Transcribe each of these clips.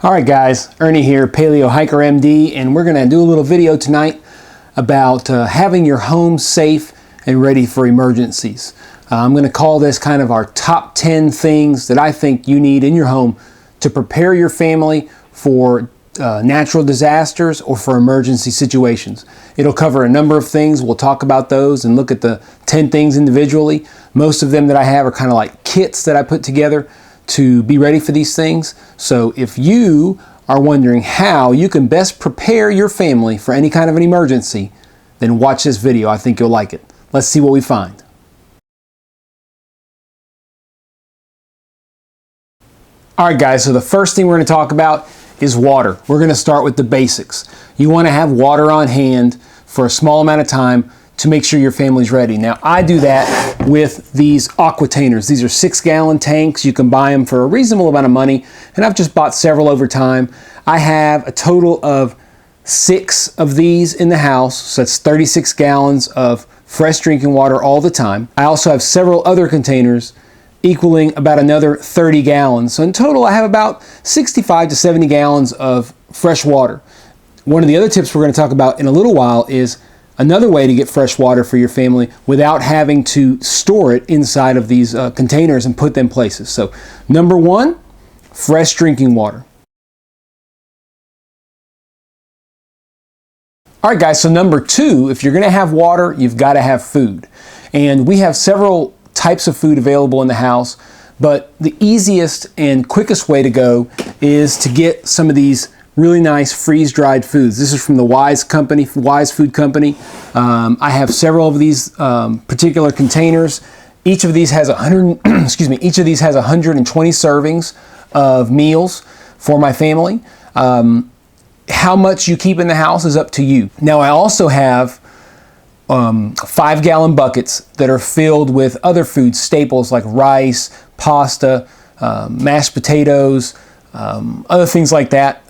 Alright guys, Ernie here, PaleoHiker MD, and we're going to do a little video tonight about having your home safe and ready for emergencies. I'm going to call this kind of our top 10 things that I think you need in your home to prepare your family for natural disasters or for emergency situations. It'll cover a number of things. We'll talk about those and look at the 10 things individually. Most of them that I have are kind of like kits that I put together to be ready for these things. So if you are wondering how you can best prepare your family for any kind of an emergency, then watch this video. I think you'll like it. Let's see what we find. Alright guys, so the first thing we're going to talk about is water. We're going to start with the basics. You want to have water on hand for a small amount of time to make sure your family's ready. Now I do that with these aquatainers. These are 6-gallon tanks. You can buy them for a reasonable amount of money, and I've just bought several over time. I have a total of 6 of these in the house, so that's 36 gallons of fresh drinking water all the time. I also have several other containers equaling about another 30 gallons. So in total I have about 65 to 70 gallons of fresh water. One of the other tips we're going to talk about in a little while is another way to get fresh water for your family without having to store it inside of these containers and put them places. So number 1, fresh drinking water. Alright guys, so number 2, if you're going to have water, you've got to have food. And we have several types of food available in the house, but the easiest and quickest way to go is to get some of these really nice freeze-dried foods. This is from the Wise Food Company. I have several of these particular containers. Each of these has 120 servings of meals for my family. How much you keep in the house is up to you. Now I also have 5-gallon buckets that are filled with other food staples like rice, pasta, mashed potatoes, other things like that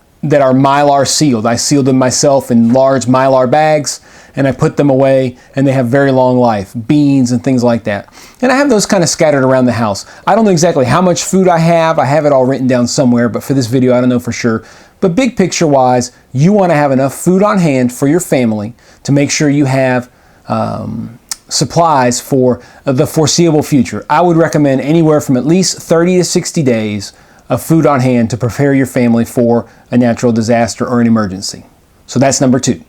are Mylar sealed. I sealed them myself in large Mylar bags, and I put them away, and they have very long life. Beans and things like that. And I have those kind of scattered around the house. I don't know exactly how much food I have. I have it all written down somewhere, but for this video I don't know for sure. But big picture wise, you want to have enough food on hand for your family to make sure you have supplies for the foreseeable future. I would recommend anywhere from at least 30 to 60 days of food on hand to prepare your family for a natural disaster or an emergency. So that's number 2.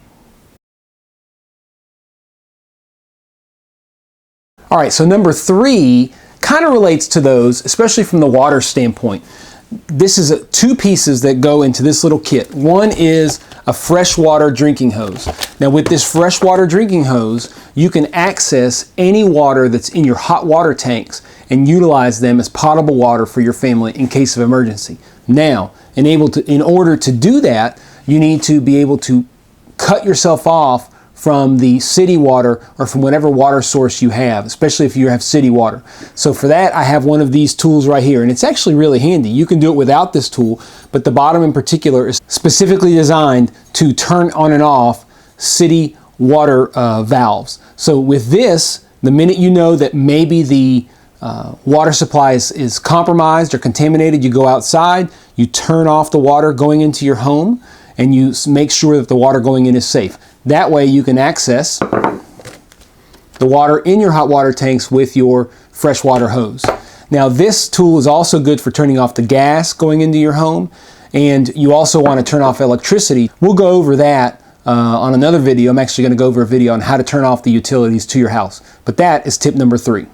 All right, so number 3 kind of relates to those, especially from the water standpoint. This is 2 pieces that go into this little kit. One is a freshwater drinking hose. Now with this freshwater drinking hose, you can access any water that's in your hot water tanks and utilize them as potable water for your family in case of emergency. Now, in order to do that, you need to be able to cut yourself off from the city water or from whatever water source you have, especially if you have city water. So for that, I have one of these tools right here, and it's actually really handy. You can do it without this tool, but the bottom in particular is specifically designed to turn on and off city water valves. So with this, the minute you know that maybe the water supply is compromised or contaminated, you go outside, you turn off the water going into your home, and you make sure that the water going in is safe. That way you can access the water in your hot water tanks with your freshwater hose. Now this tool is also good for turning off the gas going into your home, and you also want to turn off electricity. We'll go over that on another video. I'm actually going to go over a video on how to turn off the utilities to your house. But that is tip number 3.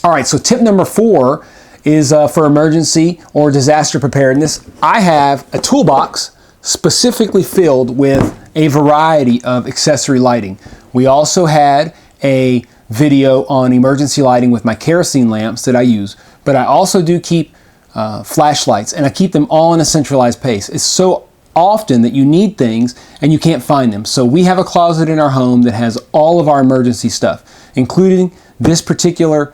All right, so tip number 4 is for emergency or disaster preparedness. I have a toolbox specifically filled with a variety of accessory lighting. We also had a video on emergency lighting with my kerosene lamps that I use, but I also do keep flashlights, and I keep them all in a centralized place. It's so often that you need things and you can't find them. So we have a closet in our home that has all of our emergency stuff, including this particular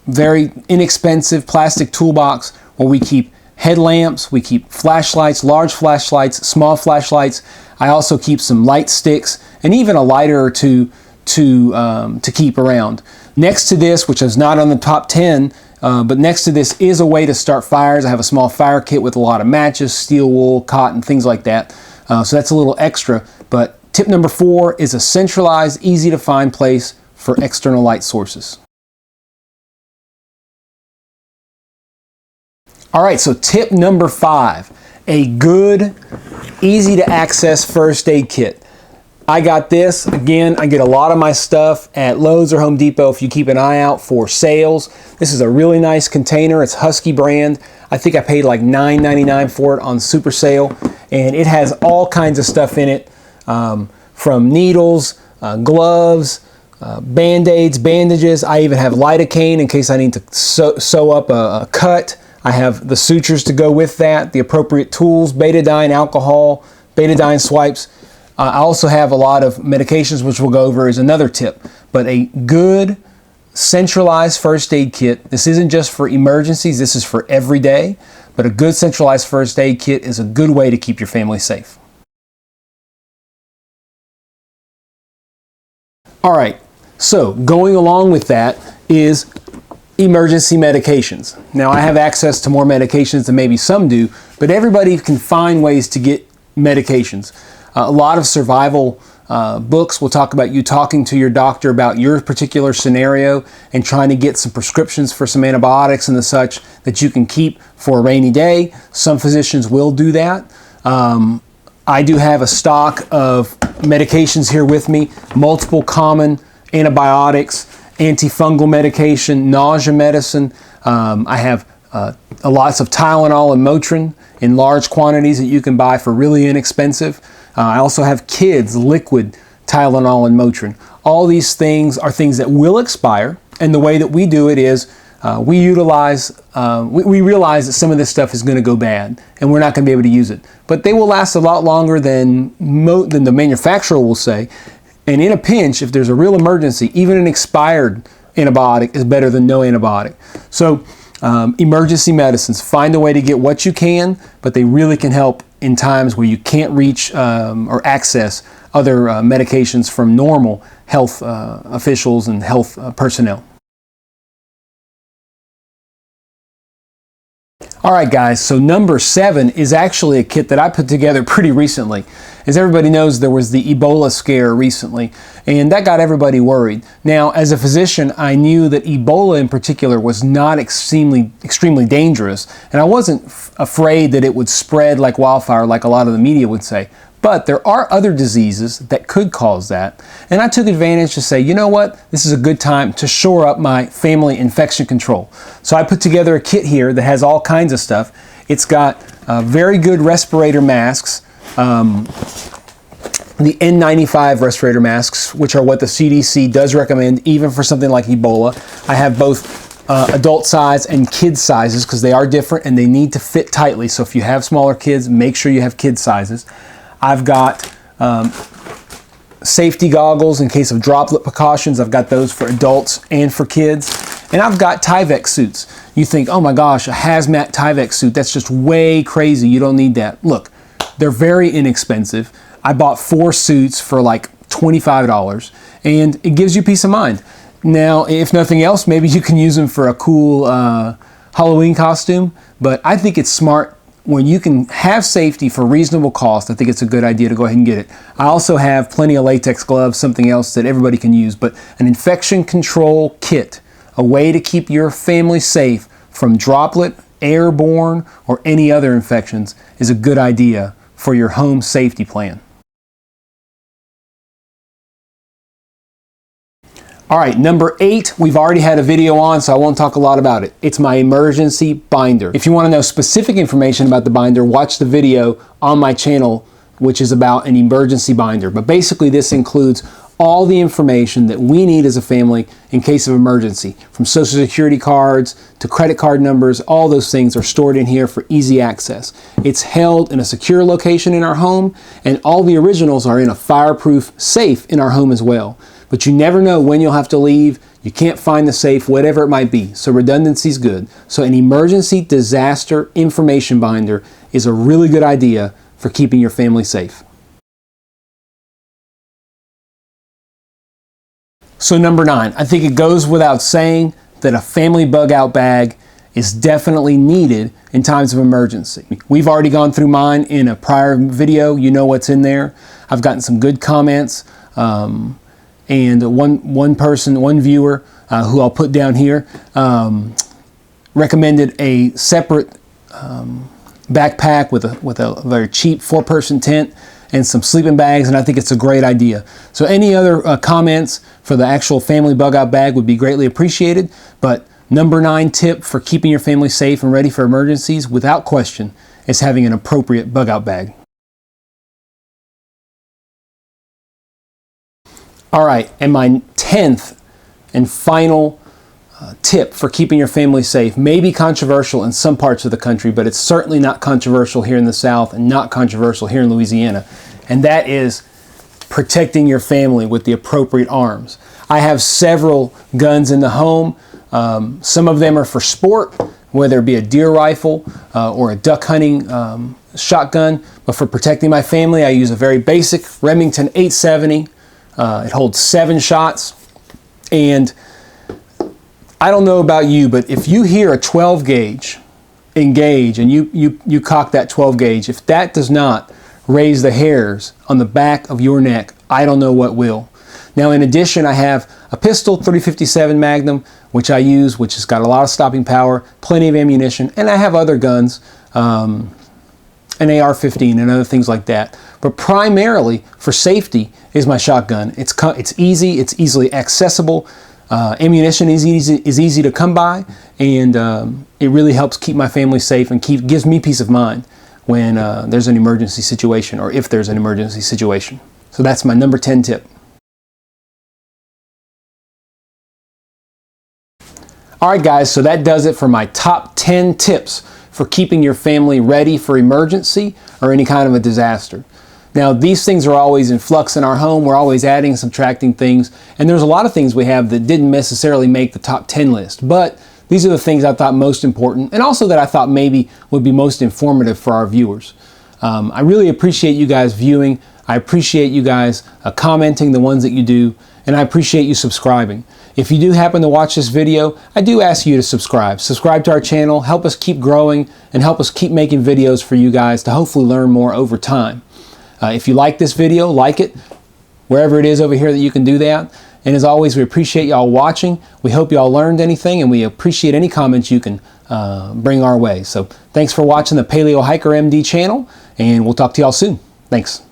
very inexpensive plastic toolbox where we keep headlamps, we keep flashlights, large flashlights, small flashlights. I also keep some light sticks and even a lighter or two to keep around. Next to this, which is not on the top 10, But next to this is a way to start fires. I have a small fire kit with a lot of matches, steel wool, cotton, things like that. So that's a little extra. But tip number 4 is a centralized, easy to find place for external light sources. All right, so tip number 5, a good, easy to access first aid kit. I got this. Again, I get a lot of my stuff at Lowe's or Home Depot if you keep an eye out for sales. This is a really nice container. It's Husky brand. I think I paid like $9.99 for it on super sale. And it has all kinds of stuff in it, from needles, gloves, Band-Aids, bandages. I even have lidocaine in case I need to sew up a cut. I have the sutures to go with that, the appropriate tools, betadine alcohol, betadine swipes. I also have a lot of medications, which we'll go over as another tip. But a good centralized first aid kit, this isn't just for emergencies, this is for every day, but a good centralized first aid kit is a good way to keep your family safe. All right, so going along with that is emergency medications. Now, I have access to more medications than maybe some do, but everybody can find ways to get medications. A lot of survival books will talk about you talking to your doctor about your particular scenario and trying to get some prescriptions for some antibiotics and the such that you can keep for a rainy day. Some physicians will do that. I do have a stock of medications here with me, multiple common antibiotics, antifungal medication, nausea medicine. I have lots of Tylenol and Motrin in large quantities that you can buy for really inexpensive. I also have kids liquid Tylenol and Motrin. All these things are things that will expire, and the way that we do it is we realize that some of this stuff is going to go bad and we're not going to be able to use it. But they will last a lot longer than the manufacturer will say. And in a pinch, if there's a real emergency, even an expired antibiotic is better than no antibiotic. So emergency medicines, find a way to get what you can, but they really can help in times where you can't reach or access other medications from normal health officials and health personnel. All right, guys, so number 7 is actually a kit that I put together pretty recently. As everybody knows, there was the Ebola scare recently, and that got everybody worried. Now, as a physician, I knew that Ebola in particular was not extremely dangerous, and I wasn't afraid that it would spread like wildfire like a lot of the media would say. But there are other diseases that could cause that. And I took advantage to say, you know what, this is a good time to shore up my family infection control. So I put together a kit here that has all kinds of stuff. It's got very good respirator masks, the N95 respirator masks, which are what the CDC does recommend even for something like Ebola. I have both adult size and kid sizes because they are different and they need to fit tightly. So if you have smaller kids, make sure you have kid sizes. I've got safety goggles in case of droplet precautions. I've got those for adults and for kids. And I've got Tyvek suits. You think, oh my gosh, a hazmat Tyvek suit, that's just way crazy. You don't need that. Look, they're very inexpensive. I bought 4 suits for like $25 and it gives you peace of mind. Now, if nothing else, maybe you can use them for a cool Halloween costume, but I think it's smart. When you can have safety for reasonable cost, I think it's a good idea to go ahead and get it. I also have plenty of latex gloves, something else that everybody can use, but an infection control kit, a way to keep your family safe from droplet, airborne, or any other infections is a good idea for your home safety plan. All right, number 8, we've already had a video on, so I won't talk a lot about it. It's my emergency binder. If you want to know specific information about the binder, watch the video on my channel, which is about an emergency binder. But basically, this includes all the information that we need as a family in case of emergency, from social security cards to credit card numbers. All those things are stored in here for easy access. It's held in a secure location in our home, and all the originals are in a fireproof safe in our home as well. But you never know when you'll have to leave. You can't find the safe, whatever it might be. So redundancy is good. So an emergency disaster information binder is a really good idea for keeping your family safe. So number 9, I think it goes without saying, that a family bug out bag is definitely needed in times of emergency. We've already gone through mine in a prior video. You know what's in there. I've gotten some good comments, and one viewer who I'll put down here recommended a separate backpack with a very cheap 4-person tent and some sleeping bags, and I think it's a great idea. So any other comments for the actual family bug out bag would be greatly appreciated. But number 9 tip for keeping your family safe and ready for emergencies, without question, is having an appropriate bug out bag. All right, and my 10th and final tip for keeping your family safe may be controversial in some parts of the country, but it's certainly not controversial here in the South and not controversial here in Louisiana, and that is protecting your family with the appropriate arms. I have several guns in the home. Some of them are for sport, whether it be a deer rifle or a duck hunting shotgun, but for protecting my family, I use a very basic Remington 870. It holds 7 shots, and I don't know about you, but if you hear a 12 gauge engage and you cock that 12 gauge, if that does not raise the hairs on the back of your neck, I don't know what will. Now, in addition, I have a pistol, 30-57 Magnum, which I use, which has got a lot of stopping power, plenty of ammunition, and I have other guns, an AR-15 and other things like that. But primarily for safety is my shotgun. It's easy, it's easily accessible. Ammunition is easy to come by, and it really helps keep my family safe and gives me peace of mind when there's an emergency situation, or if there's an emergency situation. So that's my number 10 tip. All right, guys, so that does it for my top 10 tips for keeping your family ready for emergency or any kind of a disaster. Now, these things are always in flux in our home. We're always adding, subtracting things, and there's a lot of things we have that didn't necessarily make the top 10 list, but these are the things I thought most important, and also that I thought maybe would be most informative for our viewers. I really appreciate you guys viewing. I appreciate you guys commenting, the ones that you do, and I appreciate you subscribing. If you do happen to watch this video, I do ask you to subscribe. Subscribe to our channel, help us keep growing, and help us keep making videos for you guys to hopefully learn more over time. If you like this video, like it, wherever it is over here that you can do that. And as always, we appreciate y'all watching. We hope y'all learned anything, and we appreciate any comments you can bring our way. So thanks for watching the PaleoHiker MD channel, and we'll talk to y'all soon. Thanks.